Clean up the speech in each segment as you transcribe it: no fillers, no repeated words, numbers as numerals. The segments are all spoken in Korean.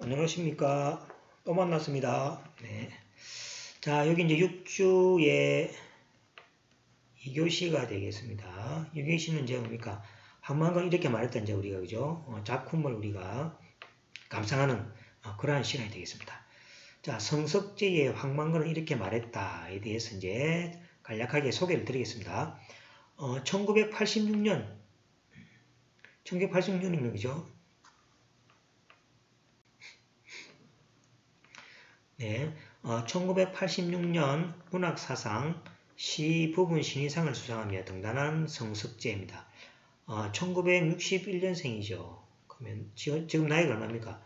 안녕하십니까. 또 만났습니다. 네. 자, 여기 이제 6주의 2교시가 되겠습니다. 2교시는 이제 뭡니까? 한만건 이렇게 말했다, 이제 우리가, 그죠? 작품을 우리가 감상하는 그러한 시간이 되겠습니다. 자, 성석재의 황만건은 이렇게 말했다에 대해서 이제 간략하게 소개를 드리겠습니다. 1986년이면, 그죠? 네, 1986년 문학사상 시부분 신인상을 수상하며 등단한 성석재입니다. 1961년생이죠. 그러면 지금 나이가 얼마입니까?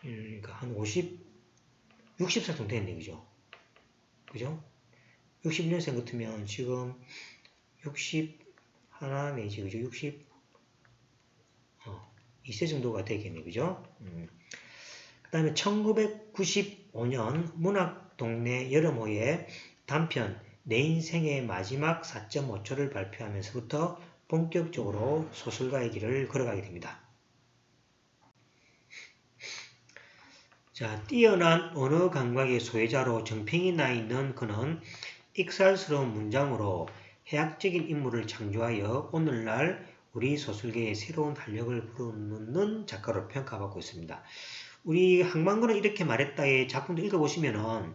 그러니까 한 60살 정도 됐네, 그죠? 그죠? 61년생 같으면 지금 60 하나 내지, 그죠? 62세 정도가 되겠네, 그죠? 그 다음에 1995년 문학동네 여름호에 단편 내 인생의 마지막 4.5초를 발표하면서부터 본격적으로 소설가의 길을 걸어가게 됩니다. 자, 뛰어난 언어 감각의 소유자로 정평이 나 있는 그는 익살스러운 문장으로 해학적인 인물을 창조하여 오늘날 우리 소설계에 새로운 활력을 불어넣는 작가로 평가받고 있습니다. 우리 항만건은 이렇게 말했다의 작품도 읽어보시면은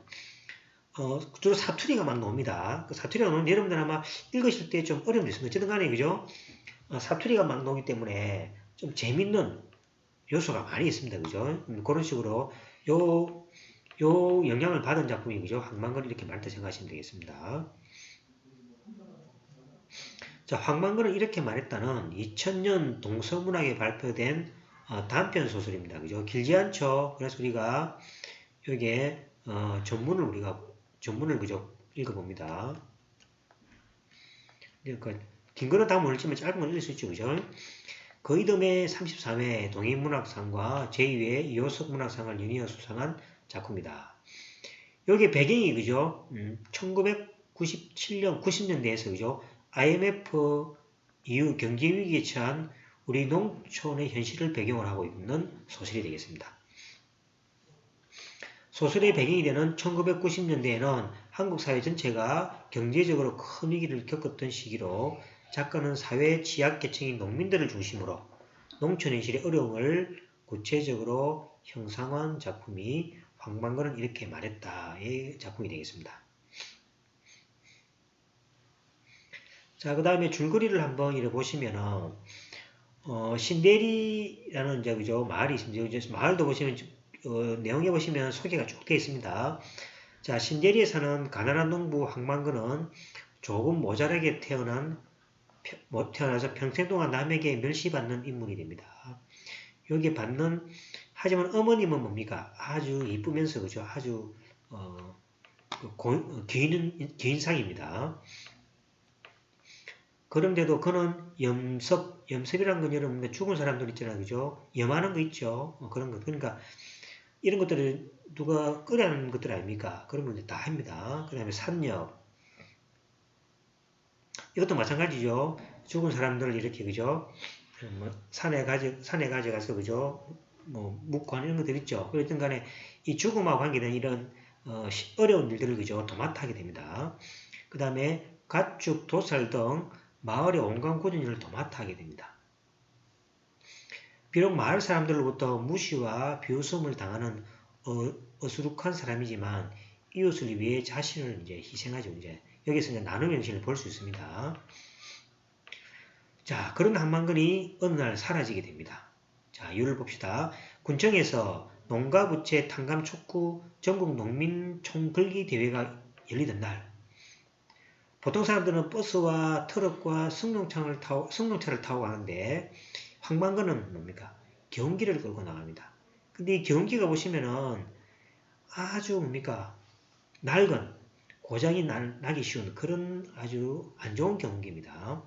주로 사투리가 막 나옵니다. 그 사투리가 나오는데 여러분들 아마 읽으실 때 좀 어려움이 있습니다. 어쨌든 간에 그죠? 사투리가 막 나오기 때문에 좀 재밌는 요소가 많이 있습니다. 그죠? 그런 식으로 요 영향을 받은 작품이 그죠? 항만건이 이렇게 말했다 생각하시면 되겠습니다. 자, 황만건은 이렇게 말했다는 2000년 동서문학에 발표된 단편 소설입니다. 그죠? 길지 않죠? 그래서 우리가 여기에 전문을 그죠? 읽어봅니다. 그러니까 긴 거는 다 모르지만 짧은 건 읽을 수 있죠. 그죠? 그 이듬해 33회 동인문학상과 제2회 이호석 문학상을 연이어 수상한 작품이다. 여기 배경이 그죠? 1997년, 90년대에서 그죠? IMF 이후 경제위기에 처한 우리 농촌의 현실을 배경으로 하고 있는 소설이 되겠습니다. 소설의 배경이 되는 1990년대에는 한국 사회 전체가 경제적으로 큰 위기를 겪었던 시기로 작가는 사회 취약계층인 농민들을 중심으로 농촌 현실의 어려움을 구체적으로 형상화한 작품이 황만건은 이렇게 말했다의 작품이 되겠습니다. 자, 그 다음에 줄거리를 한번 읽어보시면은, 신대리라는 이제, 그죠? 마을이 있습니다. 마을도 보시면, 내용에 보시면 소개가 쭉 되어 있습니다. 자, 신대리에 사는 가난한 농부 황만근은 조금 모자라게 태어나서 평생 동안 남에게 멸시받는 인물이 됩니다. 여기 하지만 어머님은 뭡니까? 아주 이쁘면서, 그죠? 아주, 귀인상입니다. 그런데도 그는 염습이라는 건 여러분 죽은 사람들 있잖아요. 그죠? 염하는 거 있죠? 그런 거. 그러니까 이런 것들을 누가 끓여하는 것들 아닙니까? 그런 걸 다 합니다. 그 다음에 산역. 이것도 마찬가지죠. 죽은 사람들을 이렇게, 그죠? 산에 가져가서, 그죠? 묵고 하는 이런 것들 있죠. 그랬든 간에 이 죽음하고 관계된 이런, 어려운 일들을, 그죠? 도맡아 하게 됩니다. 그 다음에 가축, 도살 등 마을의 온갖 굳은 일을 도맡아 하게 됩니다. 비록 마을 사람들로부터 무시와 비웃음을 당하는 어수룩한 사람이지만 이웃을 위해 자신을 이제 희생하죠. 이제 여기서 이제 나눔 정신을 볼 수 있습니다. 자, 그런 한만근이 어느 날 사라지게 됩니다. 자, 이유를 봅시다. 군청에서 농가 부채 탕감 촉구 전국 농민 총글기 대회가 열리던 날 보통 사람들은 버스와 트럭과 승용차를 타고 가는데 황만근은 뭡니까? 경기를 끌고 나갑니다. 근데 이 경기가 보시면은 아주 뭡니까? 낡은 고장이 나기 쉬운 그런 아주 안 좋은 경기입니다.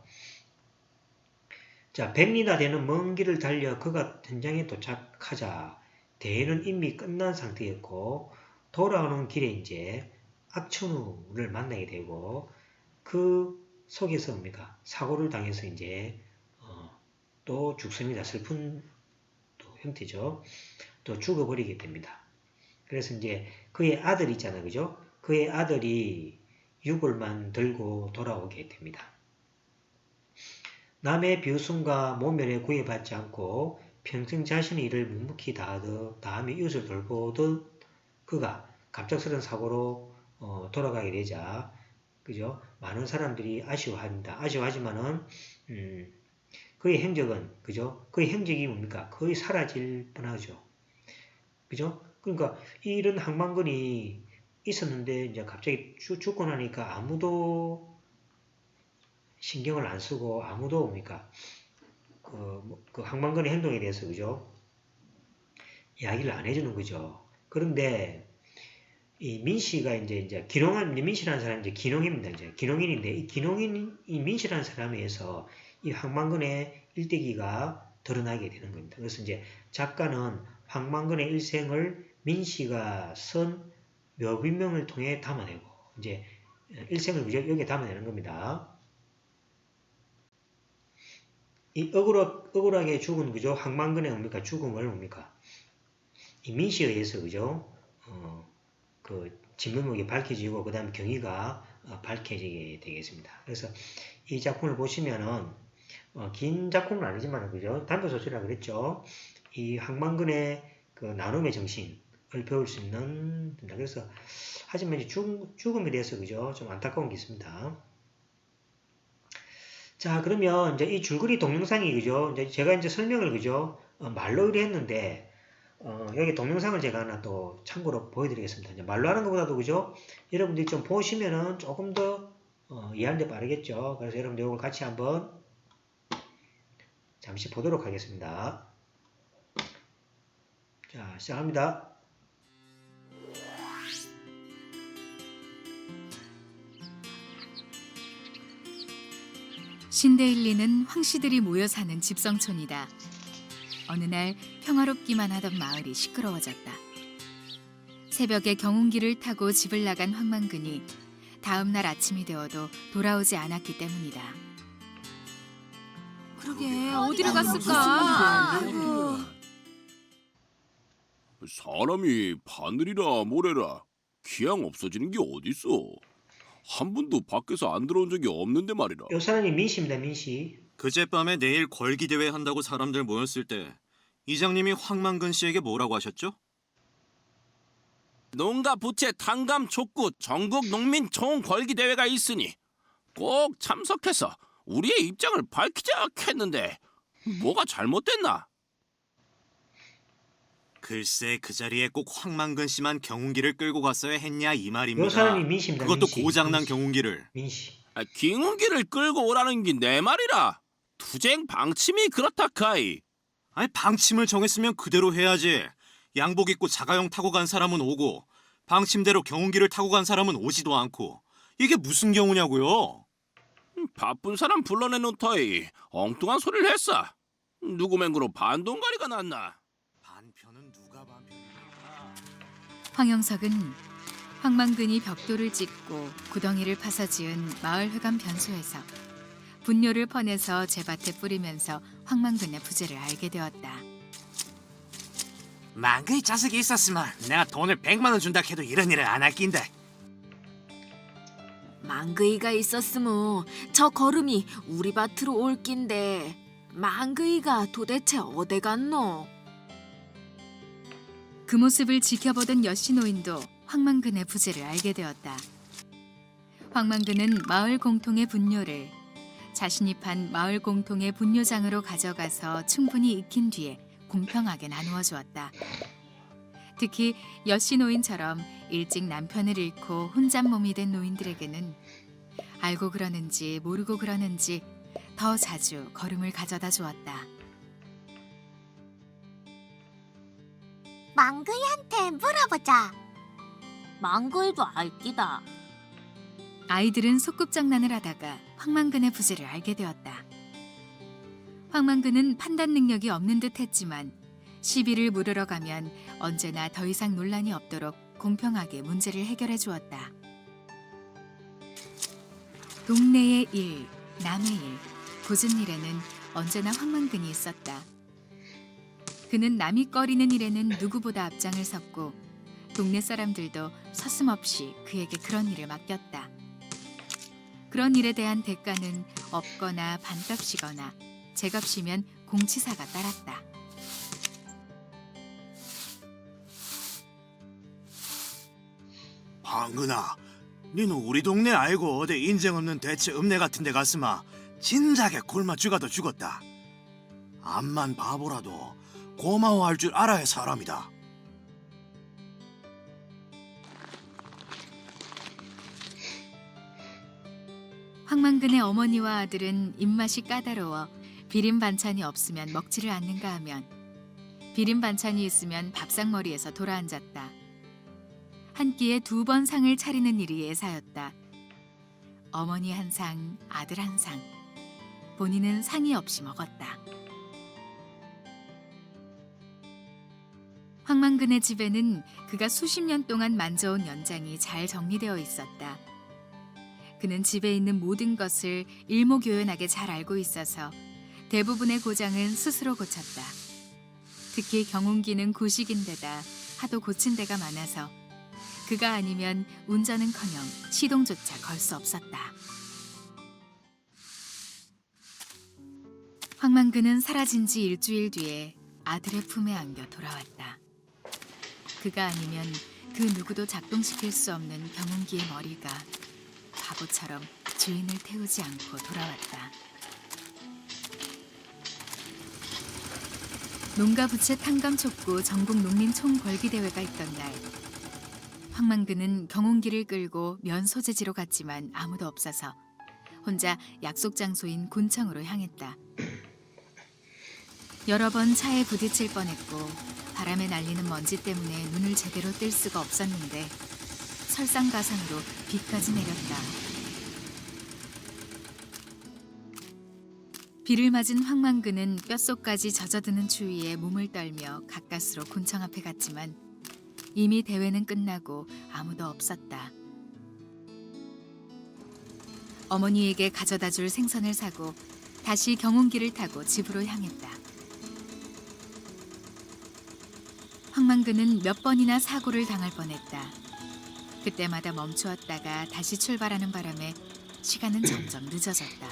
자, 100리나 되는 먼 길을 달려 그가 현장에 도착하자 대회는 이미 끝난 상태였고 돌아오는 길에 이제 악천후를 만나게 되고 그 속에서 뭡니까? 사고를 당해서 이제 또 죽습니다. 슬픈 또 형태죠. 또 죽어버리게 됩니다. 그래서 이제 그의 아들이 있잖아요. 그죠? 그의 아들이 유골만 들고 돌아오게 됩니다. 남의 비웃음과 모멸에 구애받지 않고 평생 자신의 일을 묵묵히 다하며 이웃을 돌보듯 그가 갑작스런 사고로 돌아가게 되자, 그죠? 많은 사람들이 아쉬워합니다. 아쉬워하지만은 그의 행적은, 그죠? 그의 행적이 뭡니까? 거의 사라질 뻔하죠. 그죠? 그러니까 이런 항만근이 있었는데 이제 갑자기 죽고 나니까 아무도 신경을 안 쓰고 아무도 뭡니까? 그 항만근의 행동에 대해서, 그죠? 이야기를 안 해주는 거죠. 그런데 이 민씨가 이제 민씨라는 사람이 이제 기농입니다. 이제 기농인인데 이 기농인 이 민씨라는 사람에 의해서 이 항만근의 일대기가 드러나게 되는 겁니다. 그래서 이제 작가는 항만근의 일생을 민씨가 쓴 묘비명을 통해 담아내고 이제 일생을 여기에 담아내는 겁니다. 이 억울하게 죽은, 그죠? 항만근의 뭡니까? 죽음을 뭡니까? 이 민씨에 의해서, 그죠? 그 진면목이 밝혀지고 그 다음에 경위가 밝혀지게 되겠습니다. 그래서 이 작품을 보시면은 긴 작품은 아니지만, 그죠? 단편소설이라 그랬죠. 이 항만근의 그 나눔의 정신을 배울 수 있는, 그래서 하지만 이제 죽음에 대해서, 그죠? 좀 안타까운 게 있습니다. 자, 그러면 이제 이 줄거리 동영상이, 그죠? 이제 제가 이제 설명을, 그죠? 말로 의뢰했는데 여기 동영상을 제가 하나 또 참고로 보여드리겠습니다. 이제 말로 하는 것보다도, 그죠? 여러분들이 좀 보시면은 조금 더 이해하는데 빠르겠죠? 그래서 여러분들 이걸 같이 한번 잠시 보도록 하겠습니다. 자, 시작합니다. 신데일리는 황씨들이 모여 사는 집성촌이다. 어느 날 평화롭기만 하던 마을이 시끄러워졌다. 새벽에 경운기를 타고 집을 나간 황만근이 다음 날 아침이 되어도 돌아오지 않았기 때문이다. 그러게 어디로 갔을까? 아이고. 사람이 바늘이라 모래라 기양 없어지는 게 어딨어. 한 번도 밖에서 안 들어온 적이 없는데 말이라. 요 사람이 민씨입니다. 민씨. 그젯밤에 내일 걸기 대회 한다고 사람들 모였을 때 이장님이 황만근 씨에게 뭐라고 하셨죠? 농가 부채 탕감 촉구 전국 농민 총 걸기 대회가 있으니 꼭 참석해서 우리의 입장을 밝히자 했는데 뭐가 잘못됐나? 글쎄 그 자리에 꼭 황만근 씨만 경운기를 끌고 갔어야 했냐 이 말입니다. 요 사람이 민씨입니다. 그것도 민씨. 고장난 민씨. 경운기를. 민씨. 기운기를 끌고 오라는 게 내 말이라. 투쟁 방침이 그렇다 카이. 아니 방침을 정했으면 그대로 해야지. 양복 입고 자가용 타고 간 사람은 오고 방침대로 경운기를 타고 간 사람은 오지도 않고 이게 무슨 경우냐고요? 바쁜 사람 불러내놓더이 엉뚱한 소리를 했어. 누구 맹구로 반동가리가 났나? 반편은 누가 반편이야? 황영석은 황만근이 벽돌을 찍고 구덩이를 파서 지은 마을회관 변소에서 분뇨를 퍼내서 제밭에 뿌리면서 황만근의 부재를 알게 되었다. 만근이 자식이 있었으면 내가 돈을 100만 원 준다 해도 이런 일을 안 할 낀데. 망그이가 있었으면 저 걸음이 우리 밭으로 올 낀데 망그이가 도대체 어디 갔노? 그 모습을 지켜보던 여신노인도 황만근의 부재를 알게 되었다. 황만근은 마을 공통의 분뇨를 자신이 판 마을 공통의 분뇨장으로 가져가서 충분히 익힌 뒤에 공평하게 나누어 주었다. 특히 여씨노인처럼 일찍 남편을 잃고 혼잣몸이 된 노인들에게는 알고 그러는지 모르고 그러는지 더 자주 걸음을 가져다 주었다. 망그이한테 물어보자. 망그이도 알기다. 아이들은 소꿉장난을 하다가 황만근의 부재를 알게 되었다. 황만근은 판단 능력이 없는 듯 했지만 시비를 물으러 가면 언제나 더 이상 논란이 없도록 공평하게 문제를 해결해 주었다. 동네의 일, 남의 일, 굳은 일에는 언제나 황만근이 있었다. 그는 남이 꺼리는 일에는 누구보다 앞장을 섰고 동네 사람들도 서슴없이 그에게 그런 일을 맡겼다. 그런 일에 대한 대가는 없거나 반값이거나 제값이면 공치사가 따랐다. 황근아, 니는 우리 동네 알고 어디 인정 없는 대체 읍내 같은 데 갔으마 진작에 굶어 죽어도 죽었다. 암만 바보라도 고마워할 줄 알아야 사람이다. 황만근의 어머니와 아들은 입맛이 까다로워 비린 반찬이 없으면 먹지를 않는가 하면 비린 반찬이 있으면 밥상머리에서 돌아앉았다. 한 끼에 2번 상을 차리는 일이 예사였다. 어머니 한 상, 아들 한 상. 본인은 상이 없이 먹었다. 황만근의 집에는 그가 수십 년 동안 만져온 연장이 잘 정리되어 있었다. 그는 집에 있는 모든 것을 일목요연하게 잘 알고 있어서 대부분의 고장은 스스로 고쳤다. 특히 경운기는 구식인데다 하도 고친 데가 많아서 그가 아니면 운전은커녕 시동조차 걸 수 없었다. 황만근은 사라진 지 일주일 뒤에 아들의 품에 안겨 돌아왔다. 그가 아니면 그 누구도 작동시킬 수 없는 경운기의 머리가 바보처럼 주인을 태우지 않고 돌아왔다. 농가부채 탕감촉구 전국 농민 총궐기대회가 있던 날 황만근은 경운기를 끌고 면 소재지로 갔지만 아무도 없어서 혼자 약속 장소인 군청으로 향했다. 여러 번 차에 부딪힐 뻔했고 바람에 날리는 먼지 때문에 눈을 제대로 뜰 수가 없었는데 설상가상으로 비까지 내렸다. 비를 맞은 황만근은 뼛속까지 젖어드는 추위에 몸을 떨며 가까스로 군청 앞에 갔지만 이미 대회는 끝나고 아무도 없었다. 어머니에게 가져다 줄 생선을 사고 다시 경운기를 타고 집으로 향했다. 황만근은 몇 번이나 사고를 당할 뻔했다. 그때마다 멈추었다가 다시 출발하는 바람에 시간은 점점 늦어졌다.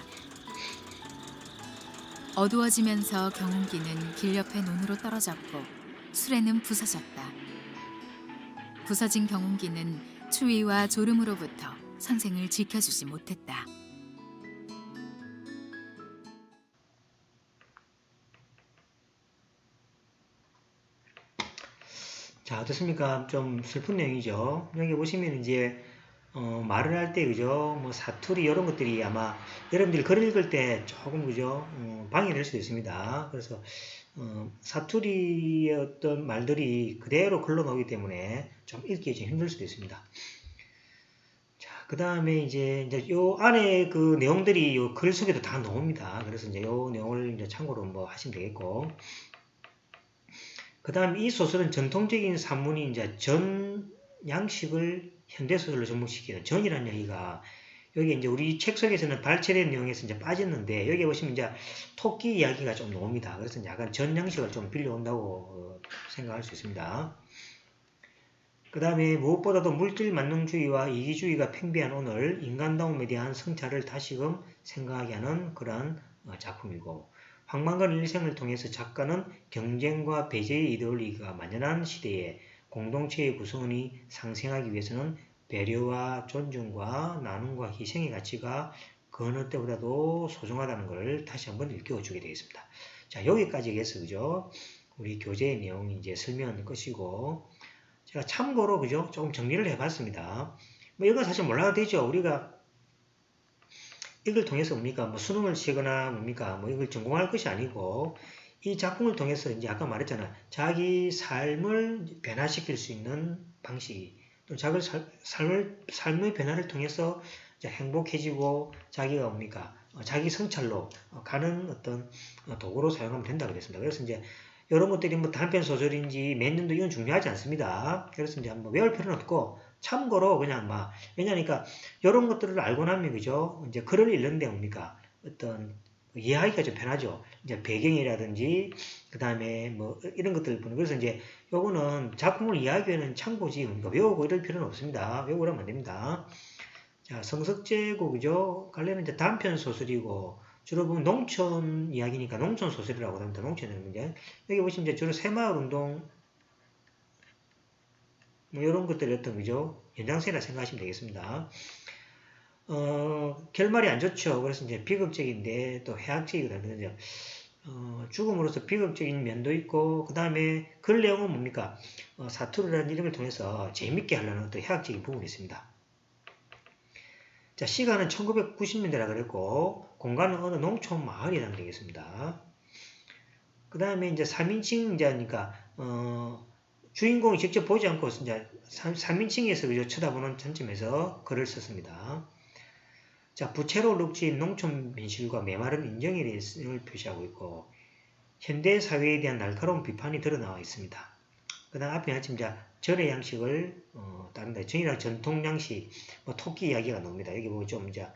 어두워지면서 경운기는 길 옆에 논으로 떨어졌고 수레는 부서졌다. 부서진 경운기는 추위와 졸음으로부터 선생을 지켜주지 못했다. 자, 어떻습니까? 좀 슬픈 내용이죠. 여기 보시면 이제 말을 할 때 그죠? 뭐 사투리 이런 것들이 아마 여러분들이 글을 읽을 때 조금 그죠? 방해될 수도 있습니다. 그래서 사투리의 어떤 말들이 그대로 글로 나오기 때문에 좀 읽기 좀 힘들 수도 있습니다. 자, 그 다음에 이제 요 안에 그 내용들이 요 글 속에도 다 나옵니다. 그래서 이제 요 내용을 이제 참고로 뭐 하시면 되겠고. 그 다음 이 소설은 전통적인 산문이 이제 전 양식을 현대소설로 접목시키는 전이라는 얘기가 여기 이제 우리 책 속에서는 발췌된 내용에서 이제 빠졌는데 여기 보시면 이제 토끼 이야기가 좀 나옵니다. 그래서 약간 전 양식을 좀 빌려온다고 생각할 수 있습니다. 그 다음에 무엇보다도 물질 만능주의와 이기주의가 팽배한 오늘 인간다움에 대한 성찰을 다시금 생각하게 하는 그러한 작품이고 황만근 일생을 통해서 작가는 경쟁과 배제의 이데올로기가 만연한 시대에 공동체의 구성원이 상생하기 위해서는 배려와 존중과 나눔과 희생의 가치가 그 어느 때보다도 소중하다는 것을 다시 한번 일깨워주게 되겠습니다. 자, 여기까지 해서 그죠? 우리 교재의 내용이 이제 설명한 것이고 제가 참고로 그죠? 조금 정리를 해봤습니다. 뭐 이건 사실 몰라도 되죠. 우리가 이걸 통해서 뭡니까? 뭐 수능을 치거나 뭡니까? 뭐 이걸 전공할 것이 아니고 이 작품을 통해서 이제 아까 말했잖아. 자기 삶을 변화시킬 수 있는 방식이 또 자기 삶의 변화를 통해서 이제 행복해지고 자기가 뭡니까? 자기 성찰로 가는 어떤 도구로 사용하면 된다고 그랬습니다. 그래서 이제 이런 것들이 뭐 단편 소설인지 몇 년도 이건 중요하지 않습니다. 그래서 이제 한번 외울 필요는 없고 참고로 그냥 왜냐니까 이런 것들을 알고 나면 그죠? 이제 글을 읽는데 뭡니까? 어떤 이해하기가 좀 편하죠. 이제 배경이라든지 그 다음에 뭐 이런 것들 보는 그래서 이제 요거는 작품을 이해하기 위해는 참고지 그러니까 외우고 이럴 필요는 없습니다. 외우고 그러면 안 됩니다. 자, 성석재고 그죠? 관련은 이제 단편 소설이고 주로 보면 농촌 이야기니까 농촌 소설이라고 합니다. 농촌은 이제 여기 보시면 이제 주로 새마을 운동 뭐 이런 것들이 어떤 그죠? 연장선이라 생각하시면 되겠습니다. 결말이 안 좋죠. 그래서 이제 비극적인데 또 해악적이거든요. 죽음으로써 비극적인 면도 있고, 그 다음에 글 내용은 뭡니까? 사투리라는 이름을 통해서 재밌게 하려는 또 해악적인 부분이 있습니다. 자, 시간은 1990년대라 그랬고, 공간은 어느 농촌 마을이라면 되겠습니다. 그 다음에 이제 3인칭자니까, 주인공이 직접 보지 않고, 이제 3인칭에서 그저 쳐다보는 관점에서 글을 썼습니다. 자, 부채로 룩진 농촌 민실과 메마른 인정에 대해서 표시하고 있고, 현대 사회에 대한 날카로운 비판이 드러나와 있습니다. 그 다음 앞에 마침 절의 양식을 따른다. 전이랑 전통 양식, 뭐 토끼 이야기가 나옵니다. 여기 보면 좀 이제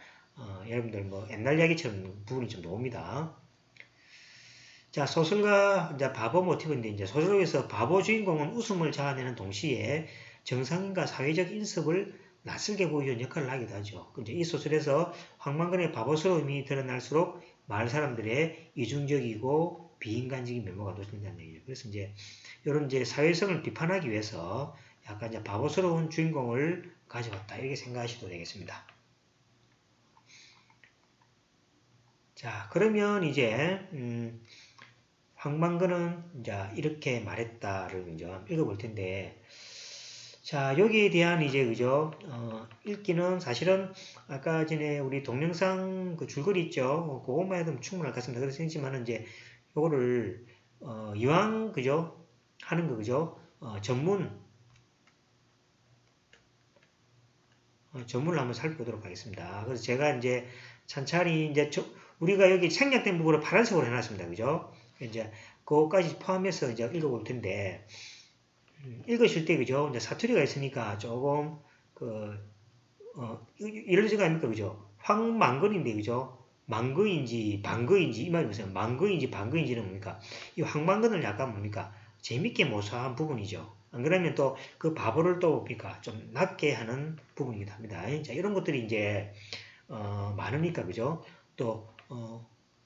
여러분들 뭐 옛날 이야기처럼 부분이 좀 나옵니다. 자, 소설가 이제 바보 모티브인데 이제 소설에서 바보 주인공은 웃음을 자아내는 동시에 정상인과 사회적 인습을 낯설게 보이는 역할을 하기도 하죠. 이제 이 소설에서 황만근의 바보스러움이 드러날수록 마을 사람들의 이중적이고 비인간적인 면모가 노출된다는 얘기죠. 그래서 이제 이런 이제 사회성을 비판하기 위해서 약간 이제 바보스러운 주인공을 가져왔다 이렇게 생각하셔도 되겠습니다. 자, 그러면 이제 황만근은 이제 이렇게 말했다를 이제 읽어볼 텐데. 자, 여기에 대한 이제 그죠? 읽기는 사실은 아까 전에 우리 동영상 그 줄거리 있죠? 그것만 해도 충분할 것 같습니다. 그래서 했지만은 이제 요거를 이왕 그죠? 하는 거 그죠? 전문을 한번 살펴보도록 하겠습니다. 그래서 제가 이제 찬찬히 이제 우리가 여기 생략된 부분을 파란색으로 해놨습니다. 그죠? 이제 그거까지 포함해서 이제 읽어볼 텐데. 읽으실 때, 그죠? 이제 사투리가 있으니까 조금, 이럴 생각 아닙니까? 그죠? 황망근인데, 그죠? 망근인지, 방근인지, 이 말이 무슨, 망근인지, 방근인지는 뭡니까? 이 황망근을 약간 뭡니까? 재밌게 모사한 부분이죠. 안 그러면 또 그 바보를 또 뭡니까? 좀 낮게 하는 부분이기도 합니다. 자, 이런 것들이 이제, 많으니까, 그죠? 또,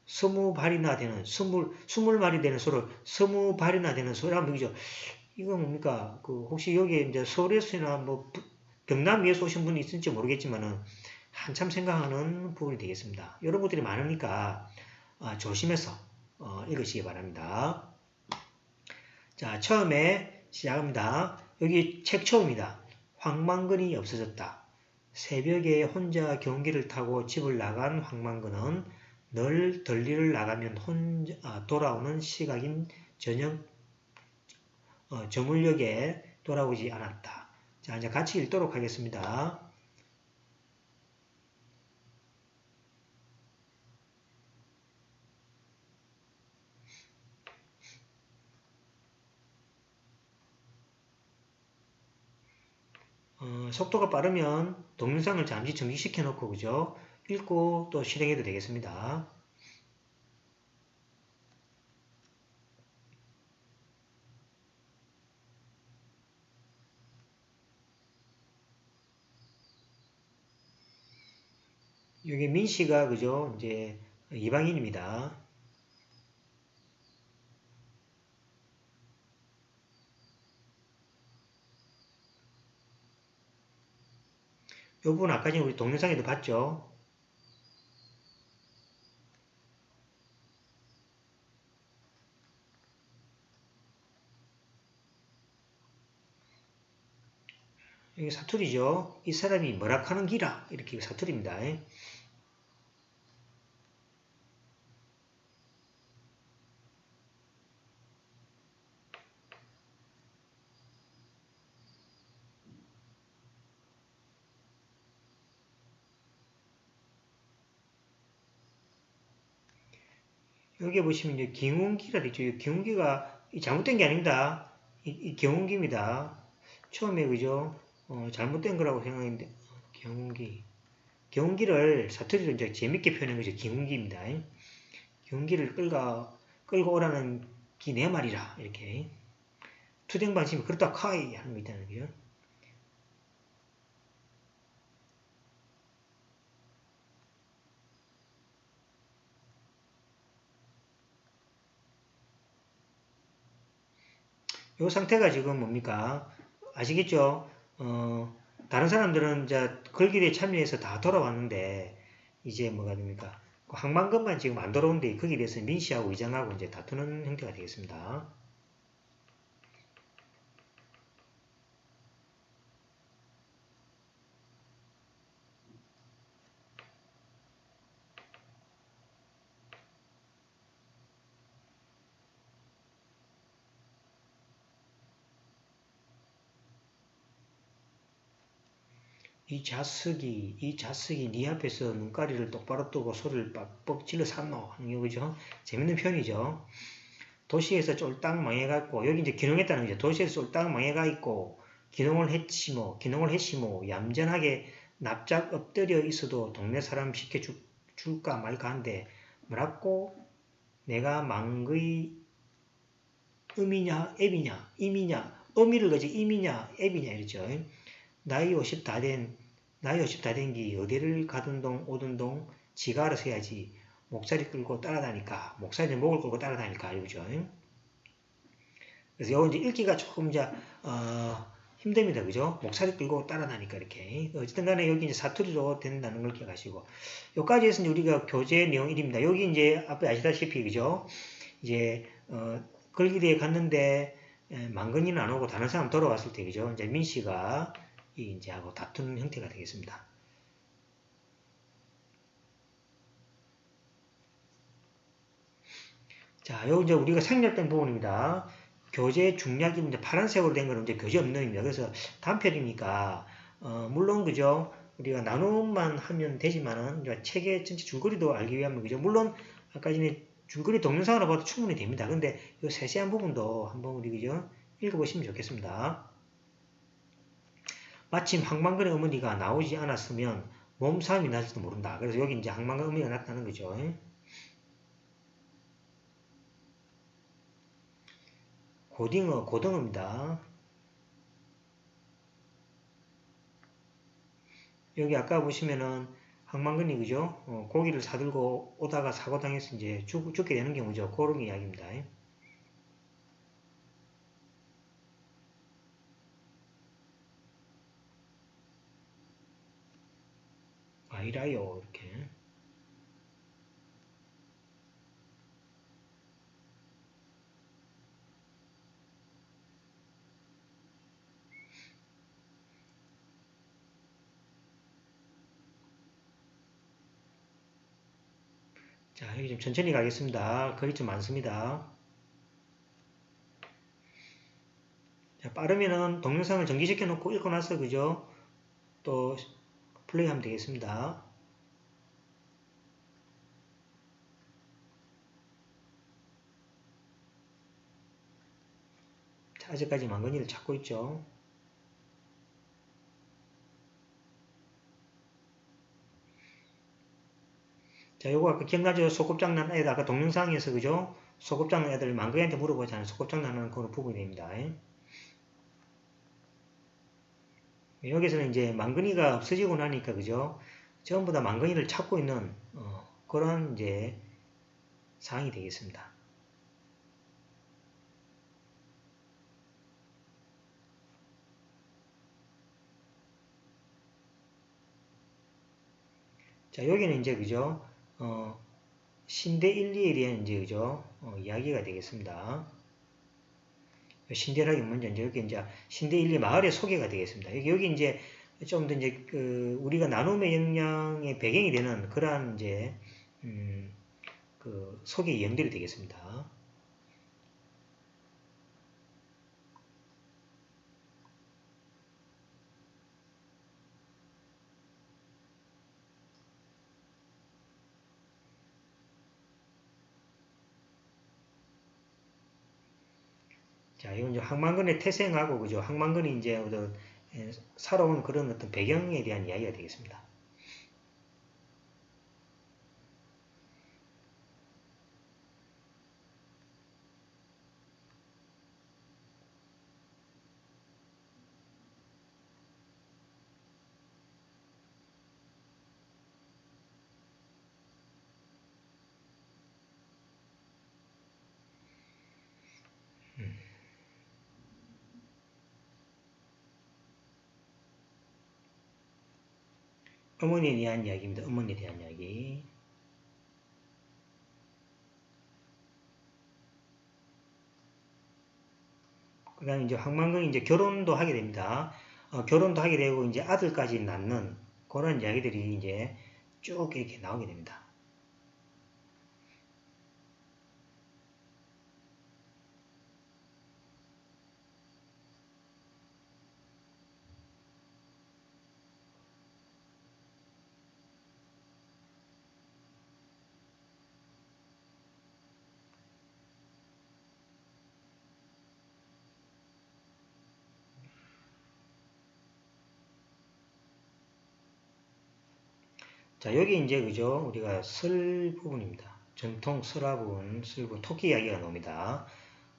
20발이나 되는, 20말이 되는 소를 20발이나 되는 소리 하면, 그죠? 이거 뭡니까? 혹시 여기 이제 서울에서나 뭐 경남위에서 오신 분이 있을지 모르겠지만은 한참 생각하는 부분이 되겠습니다. 이런 것들이 많으니까 조심해서 읽으시기 바랍니다. 자, 처음에 시작합니다. 여기 책 처음이다. 황만근이 없어졌다. 새벽에 혼자 경기를 타고 집을 나간 황만근은 늘 들리를 나가면 혼자 돌아오는 시각인 저녁 저물역에 돌아오지 않았다. 자, 이제 같이 읽도록 하겠습니다. 속도가 빠르면 동영상을 잠시 정지시켜 놓고, 그죠? 읽고 또 실행해도 되겠습니다. 여기 민씨가 그죠? 이제 이방인입니다. 이 부분 아까 전에 우리 동영상에도 봤죠? 여기 사투리죠? 이 사람이 뭐라 하는 기라 이렇게 사투리입니다. 여기 보시면 이제 경운기라 되죠. 경운기가 잘못된 게 아닙니다. 이 경운기입니다. 처음에 그죠? 잘못된 거라고 생각했는데 경운기. 경운기를 사투리로 이제 재밌게 표현한 거죠. 경운기입니다. 경기를 끌고 오라는 기 내 말이라 이렇게 투쟁 방침이 그렇다 카이 하는 거 있다는 거죠. 이 상태가 지금 뭡니까? 아시겠죠? 다른 사람들은 이제 걸기대에 참여해서 다 돌아왔는데 이제 뭐가 됩니까? 그 항만근만 지금 안 돌아오는데 거기에 대해서 민씨하고 의장하고 이제 다투는 형태가 되겠습니다. 이 자석이 네 앞에서 눈가리를 똑바로 뜨고 소리를 빡빡 질러 샀노 하는 거 그죠? 재밌는 표현이죠. 도시에서 쫄딱 망해갖고 여기 이제 기농했다는 거죠. 도시에서 쫄딱 망해가 있고 기농을 했시모 얌전하게 납작 엎드려 있어도 동네 사람 시켜줄까 말까 한데 뭐라고 내가 망의 음이냐 앱이냐 임이냐 어미를 거지 임이냐 앱이냐 이랬죠. 나이 50 다 된 기 어디를 가든 동 오든 동 지가 알아서 해야지 목살이 끌고 따라다니까 목살이 목을 끌고 따라다니까 이거죠. 그래서 요 이제 읽기가 조금 이제 힘듭니다. 그죠? 목살이 끌고 따라다니까 이렇게 어쨌든 간에 여기 이제 사투리로 된다는 걸 기억하시고 여기까지 해서 우리가 교재 내용 1입니다. 여기 이제 앞에 아시다시피 그죠? 이제 걸기대에 갔는데 망건이는 안 오고 다른 사람 돌아왔을 때 그죠? 이제 민씨가 이제 하고 다투는 형태가 되겠습니다. 자, 요 이제 우리가 생략된 부분입니다. 교재 중략이 이제 파란색으로 된 거는 이제 교재 없는입니다. 그래서 단편이니까 물론 그죠? 우리가 나눔만 하면 되지만은 이제 책의 전체 줄거리도 알기 위하면 그죠? 물론 아까 전에 줄거리 동영상으로 봐도 충분히 됩니다. 근데 이 세세한 부분도 한번 우리 그죠? 읽어보시면 좋겠습니다. 마침 항만근의 어머니가 나오지 않았으면 몸싸움이 날지도 모른다. 그래서 여기 이제 항만근 어머니가 나타나는 거죠. 고등어입니다. 여기 아까 보시면은 항만근이 그죠? 고기를 사들고 오다가 사고 당해서 이제 죽게 되는 경우죠. 그런 이야기입니다. 아이라요 이렇게. 자, 여기 좀 천천히 가겠습니다. 글이 좀 많습니다. 자, 빠르면은 동영상을 정지시켜 놓고 읽고 나서 그죠? 또 플레이하면 되겠습니다. 자, 아직까지 망건이를 찾고 있죠. 자, 요거 아까 기억나죠? 소꿉장난 애들 아까 동영상에서 그죠? 소꿉장난 애들 망건이한테 물어보잖아요. 소꿉장난하는 그런 부분이 됩니다. 여기서는 이제 망건이가 없어지고 나니까 그죠? 전부 다 망건이를 찾고 있는 그런 이제 상황이 되겠습니다. 자, 여기는 이제 그죠? 신대 1, 2에 대한 이제 그죠? 이야기가 되겠습니다. 신대라기 먼저 이제 여기 이제 신대 1, 2 마을의 소개가 되겠습니다. 여기 이제 좀 더 이제 우리가 나눔의 역량의 배경이 되는 그러한 이제 그 소개 이행들이 되겠습니다. 자, 이건 이제 항만근의 태생하고 그죠? 항만근이 이제 어떤 살아온 그런 어떤 배경에 대한 이야기가 되겠습니다. 어머니에 대한 이야기입니다. 어머니에 대한 이야기. 그 다음에 이제 황만근이 이제 결혼도 하게 됩니다. 결혼도 하게 되고 이제 아들까지 낳는 그런 이야기들이 이제 쭉 이렇게 나오게 됩니다. 자, 여기 이제 그죠? 우리가 설 부분입니다. 전통 설화 부분, 설 부분, 토끼 이야기가 나옵니다.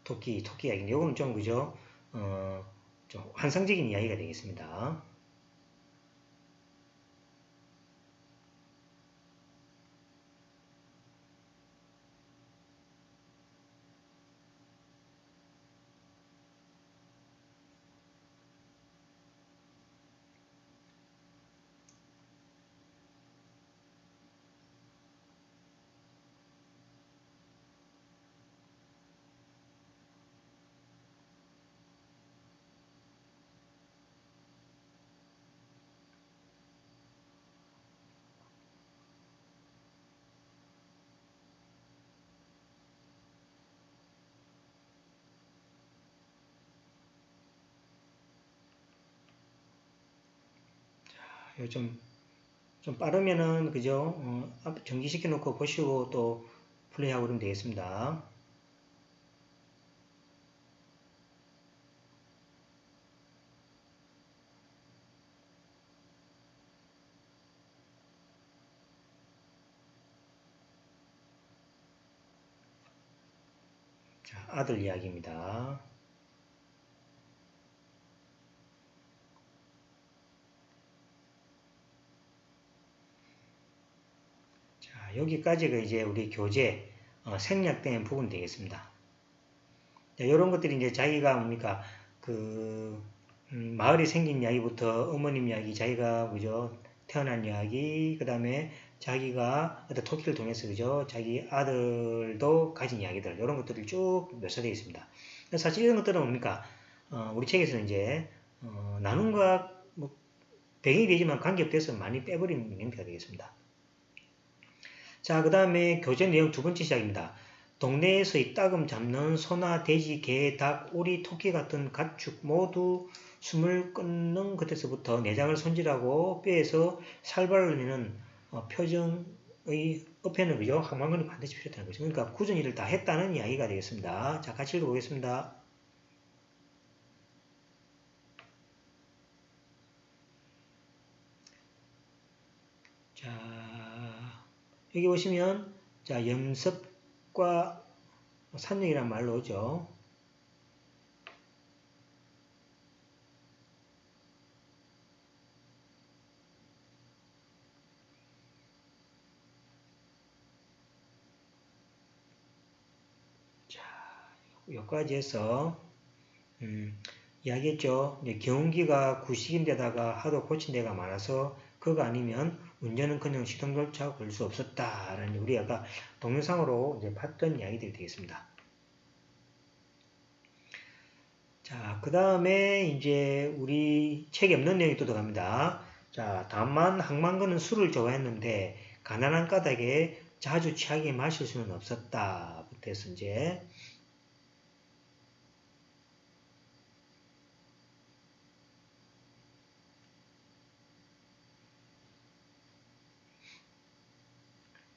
토끼 이야기. 요거는 좀 그죠? 좀 환상적인 이야기가 되겠습니다. 좀 빠르면은 그죠? 정지시켜 놓고 보시고 또 플레이하고 그러면 되겠습니다. 자, 아들 이야기입니다. 자, 여기까지가 이제 우리 교재 생략된 부분 되겠습니다. 자, 이런 것들이 이제 자기가 뭡니까 그 마을이 생긴 이야기부터 어머님 이야기, 자기가 그죠 태어난 이야기, 그 다음에 자기가 어떤 토끼를 통해서 그죠 자기 아들도 가진 이야기들 이런 것들을 쭉 묘사되어 있습니다. 사실 이런 것들은 뭡니까 우리 책에서는 이제 나눔과 뭐 배경이 되지만 관계없대서 많이 빼버리는 형태가 되겠습니다. 자, 그 다음에 교재 내용 두 번째 시작입니다. 동네에서의 따금 잡는 소나 돼지, 개, 닭, 오리, 토끼 같은 가축 모두 숨을 끊는 것에서부터 내장을 손질하고 뼈에서 살발을 내는 표정의 어폐는 그죠? 황만근이 반드시 필요하다는 거죠. 그러니까 굳은 일을 다 했다는 이야기가 되겠습니다. 자, 같이 읽어보겠습니다. 자, 여기 보시면 자, 염습과 산역이란 말로 오죠. 자, 여기까지 해서 이야기했죠. 이제 경운기가 구식인데다가 하도 고친 데가 많아서 그거 아니면 운전은커녕 시동조차 걸 수 없었다라는 우리 아까 동영상으로 이제 봤던 이야기들이 되겠습니다. 자, 그 다음에 이제 우리 책에 없는 내용이 또 들어갑니다. 자, 다만 황만근은 술을 좋아했는데 가난한 까닭에 자주 취하게 마실 수는 없었다. 부터 해서 이제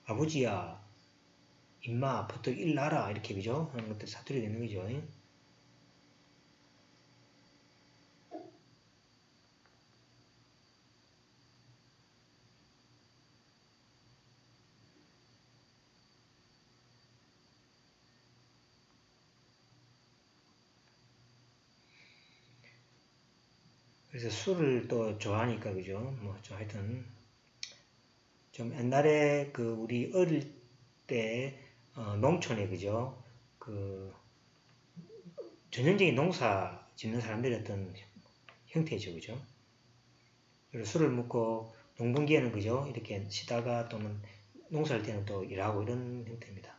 아버지야, 임마, 버떡 일 나라 이렇게 그죠? 하는 것들 사투리 되는 거죠. 그래서 술을 또 좋아하니까 그죠? 뭐 좀 하여튼 좀 옛날에 그 우리 어릴 때 농촌에 그죠? 그 전형적인 농사 짓는 사람들의 어떤 형태죠, 그죠? 그래서 술을 먹고 농번기에는 그죠? 이렇게 쉬다가 또는 농사할 때는 또 일하고 이런 형태입니다.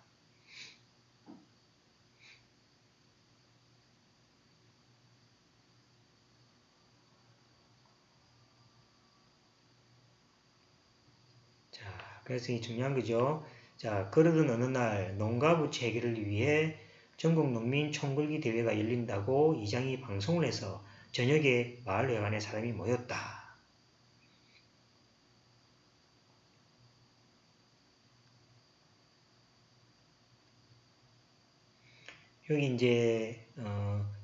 자, 그래서 이 중요한 거죠. 자, 그러던 어느 날 농가 부채 해결을 위해 전국 농민 총궐기 대회가 열린다고 이장이 방송을 해서 저녁에 마을 회관에 사람이 모였다. 여기 이제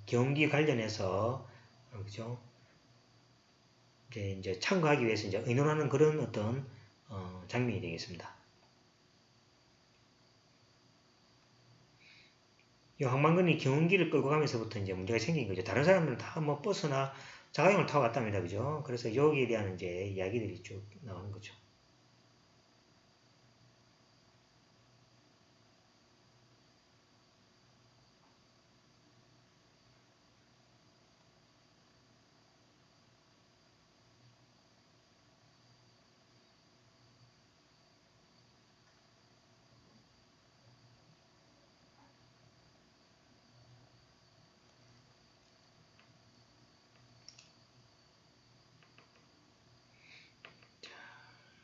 경기 관련해서 그죠? 이제 참가하기 위해서 이제 의논하는 그런 어떤 장면이 되겠습니다. 이 황만근이 경운기를 끌고 가면서부터 이제 문제가 생긴 거죠. 다른 사람들은 다 뭐 버스나 자가용을 타고 갔답니다. 그죠? 그래서 여기에 대한 이제 이야기들이 쭉 나오는 거죠.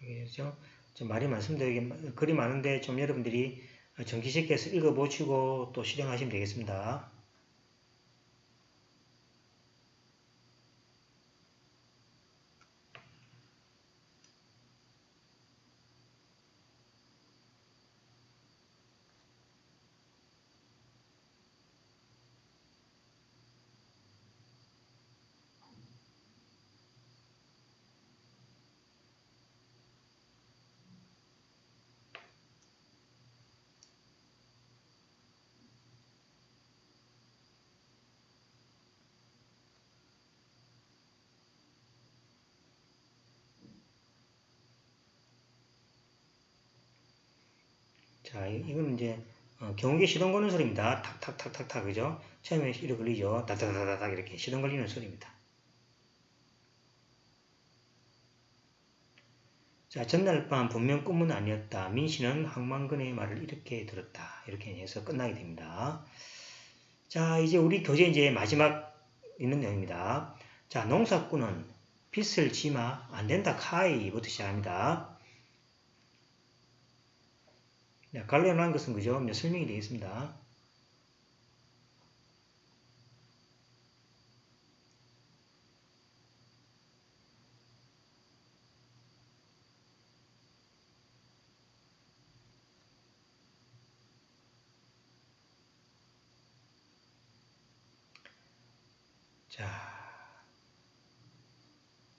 그죠? 좀 말이 많습니다. 여기 글이 많은데 좀 여러분들이 정기식해서 읽어보시고 또 실행하시면 되겠습니다. 자, 이거는 이제 경운기 시동 거는 소리입니다. 탁탁탁탁탁 그죠? 처음에 이렇게 걸리죠. 다다다다닥 이렇게 시동 걸리는 소리입니다. 자, 전날 밤 분명 꿈은 아니었다. 민씨는 황만근의 말을 이렇게 들었다. 이렇게 해서 끝나게 됩니다. 자, 이제 우리 교재 이제 마지막 있는 내용입니다. 자, 농사꾼은 빚을 지마 안 된다 카이부터 시작합니다. 네, 관련한 것은 그죠? 이제 설명이 되겠습니다.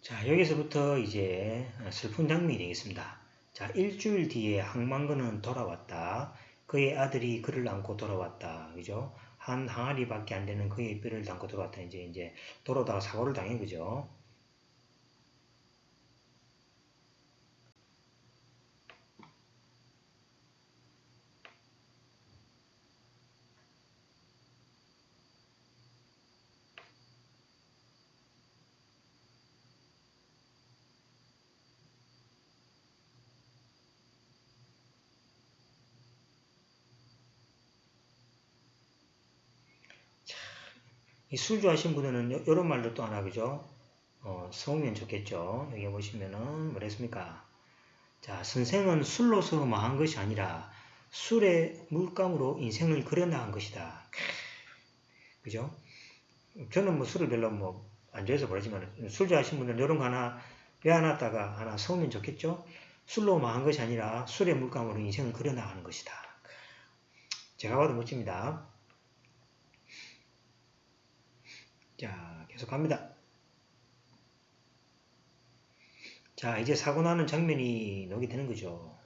자, 여기서부터 이제 슬픈 장면이 되겠습니다. 자, 일주일 뒤에 황만근은 돌아왔다. 그의 아들이 그를 안고 돌아왔다. 그죠? 한 항아리밖에 안 되는 그의 뼈를 안고 돌아왔다. 이제 돌아오다가 사고를 당한 거죠. 이 술 좋아하시는 분들은 이런 말도 또 하나 그죠? 써오면 좋겠죠. 여기 보시면은 뭐랬습니까? 자, 선생은 술로서 망한 것이 아니라 술의 물감으로 인생을 그려나간 것이다. 그죠? 저는 뭐 술을 별로 뭐 안 좋아해서 모르지만 술 좋아하시는 분들은 이런 거 하나 외워놨다가 하나 써오면 좋겠죠? 술로 망한 것이 아니라 술의 물감으로 인생을 그려나가는 것이다. 제가 봐도 멋집니다. 자, 계속 갑니다. 자, 이제 사고 나는 장면이 나오게 되는 거죠.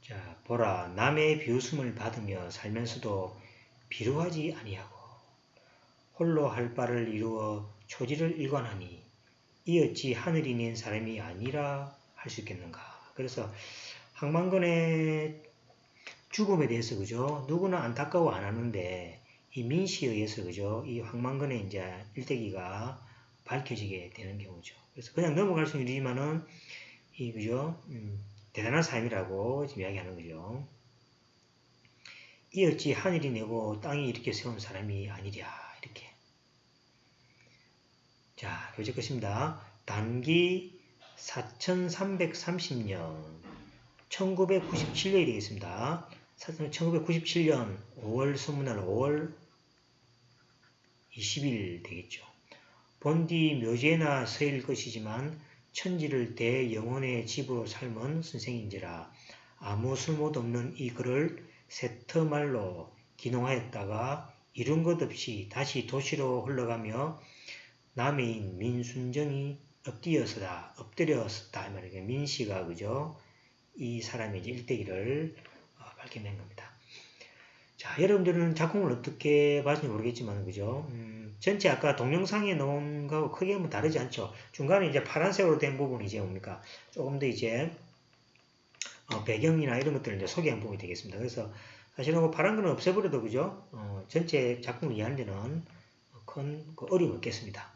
자, 보라, 남의 비웃음을 받으며 살면서도 비루하지 아니하고 홀로 할 바를 이루어 초지를 일관하니 이 어찌 하늘이 낸 사람이 아니라 할 수 있겠는가. 그래서 항만근의 죽음에 대해서 그죠? 누구나 안타까워 안 하는데 이 민씨에 의해서 그죠? 이 항만근의 이제 일대기가 밝혀지게 되는 경우죠. 그래서 그냥 넘어갈 수는 있지만은 이 그죠? 대단한 삶이라고 지금 이야기하는 거죠. 이 어찌 하늘이 내고 땅이 이렇게 세운 사람이 아니랴 이렇게. 자, 교재 것입니다. 단기 4330년 1997년이 되겠습니다. 1997년 5월 소문날 5월 20일 되겠죠. 본디 묘제나 서일 것이지만 천지를 대영혼의 집으로 삶은 선생인지라 아무 술못 없는 이 글을 세터말로 기농하였다가 이룬 것 없이 다시 도시로 흘러가며 남해인 민순정이 엎드려섰다. 민씨가 그죠? 이 사람의 이제 일대기를 밝혀낸 겁니다. 자, 여러분들은 작품을 어떻게 봤는지 모르겠지만, 그죠? 전체 아까 동영상에 나온 거하고 크게 뭐 다르지 않죠? 중간에 이제 파란색으로 된 부분이 이제 뭡니까? 조금 더 이제, 배경이나 이런 것들을 이제 소개한 부분이 되겠습니다. 그래서 사실은 뭐 파란 거는 없애버려도, 그죠? 전체 작품을 이해하는 데는 큰 어려움이 없겠습니다.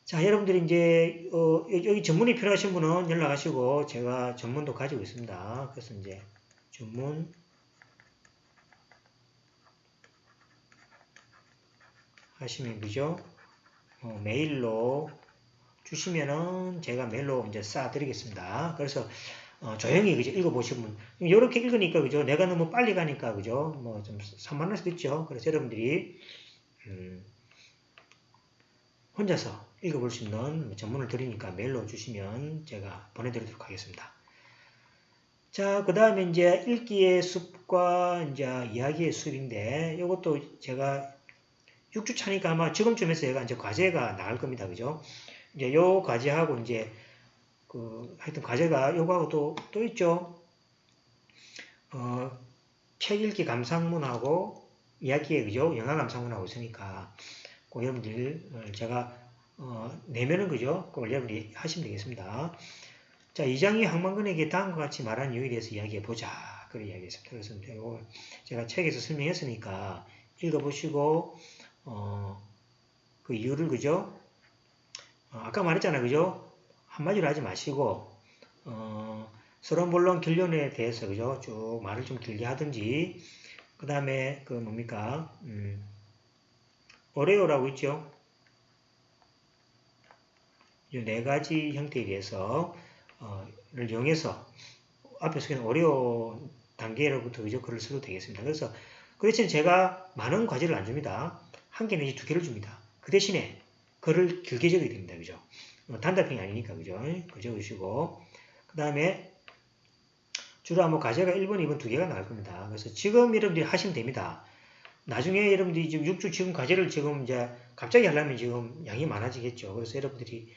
자, 여러분들이 이제, 여기 전문이 필요하신 분은 연락하시고, 제가 전문도 가지고 있습니다. 그래서 이제, 전문, 하시면, 그죠? 메일로 주시면은 제가 메일로 이제 쏴드리겠습니다. 그래서, 조용히, 그죠? 읽어보시면, 이렇게 읽으니까, 그죠? 내가 너무 빨리 가니까, 그죠? 뭐 좀 산만할 수도 있죠. 그래서 여러분들이, 혼자서 읽어볼 수 있는 전문을 드리니까 메일로 주시면 제가 보내드리도록 하겠습니다. 자, 그 다음에 이제 읽기의 숲과 이제 이야기의 숲인데, 이것도 제가 6주 차니까 아마 지금쯤에서 제가 이제 과제가 나갈 겁니다. 그죠? 이제 요 과제하고 이제, 하여튼 과제가 요거하고 또 있죠. 책 읽기 감상문하고 이야기의, 그죠? 영화 감상문하고 있으니까, 여러분들 제가 내면은 그죠? 그걸 여러분들이 하시면 되겠습니다. 자, 이장이 항만근에게 다음과 같이 말한 이유에 대해서 이야기해 보자. 그런 이야기했습니다. 그래서 제가 책에서 설명했으니까 읽어보시고 그 이유를 그죠? 아까 말했잖아요, 그죠? 한마디로 하지 마시고 서론 본론 결론에 대해서 그죠? 쭉 말을 좀 길게 하든지 그 다음에 그 뭡니까? 오레오라고 있죠. 이 네 가지 형태에 대해서 를 이용해서 앞에 쓰인 오레오 단계로부터 그죠? 글을 써도 되겠습니다. 그래서 그 대신 제가 많은 과제를 안 줍니다. 한 개 내지 두 개를 줍니다. 그 대신에 글을 길게 적어야 됩니다. 그죠? 단답형이 아니니까 그죠? 그 적으시고 그 다음에 주로 아마 과제가 1번, 2번 두 개가 나올 겁니다. 그래서 지금 여러분들이 하시면 됩니다. 나중에 여러분들이 지금 6주 지금 과제를 지금 이제 갑자기 하려면 지금 양이 많아지겠죠. 그래서 여러분들이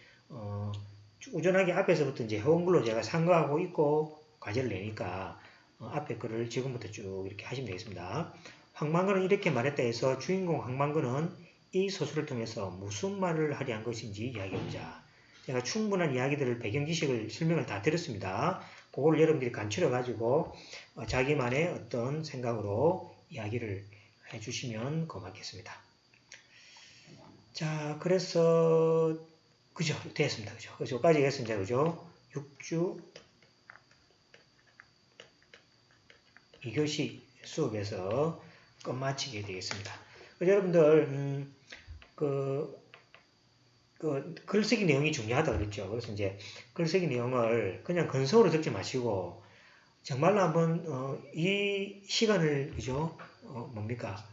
꾸준하게 앞에서부터 이제 해온 걸로 제가 상거하고 있고 과제를 내니까 앞에 거를 지금부터 쭉 이렇게 하시면 되겠습니다. 항만근은 이렇게 말했다 해서 주인공 항만근은 이 소설을 통해서 무슨 말을 하려 한 것인지 이야기해보자. 제가 충분한 이야기들을 배경 지식을 설명을 다 드렸습니다. 그걸 여러분들이 간추려 가지고 자기만의 어떤 생각으로 이야기를 해주시면 고맙겠습니다. 자, 그래서 그죠? 됐습니다. 그죠? 여기까지 했습니다. 그죠? 6주 2교시 수업에서 끝마치게 되겠습니다. 여러분들 글쓰기 내용이 중요하다 그랬죠. 그래서 이제 글쓰기 내용을 그냥 근성으로 적지 마시고 정말로 한번 이 시간을 그죠? 뭡니까?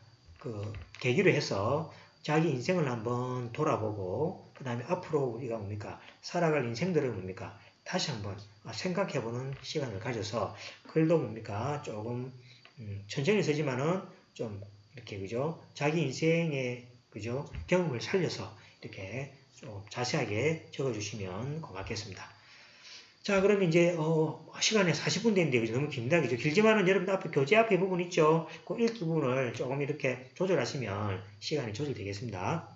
계기로 해서 자기 인생을 한번 돌아보고 그 다음에 앞으로 우리가 뭡니까? 살아갈 인생들을 뭡니까? 다시 한번 생각해보는 시간을 가져서 글도 뭡니까? 조금 천천히 쓰지만은 좀 이렇게 그죠? 자기 인생의 그죠? 경험을 살려서 이렇게 좀 자세하게 적어주시면 고맙겠습니다. 자, 그러면 이제 시간에 40분 됐는데 그죠? 너무 깁니다. 그죠? 길지만은 여러분들 앞에 교재 앞에 부분 있죠? 그 읽기 부분을 조금 이렇게 조절하시면 시간이 조절되겠습니다.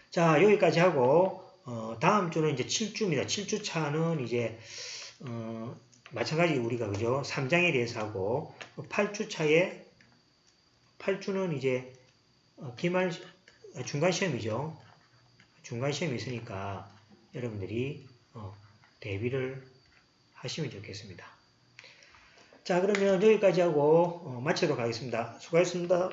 자, 여기까지 하고 다음 주는 이제 7주입니다. 7주 차는 이제 마찬가지 우리가 그죠? 3장에 대해서 하고 8주 차에 8주는 이제 중간 시험이죠. 중간 시험이 있으니까 여러분들이 대비를 하시면 좋겠습니다. 자, 그러면 여기까지 하고 마치도록 하겠습니다. 수고하셨습니다.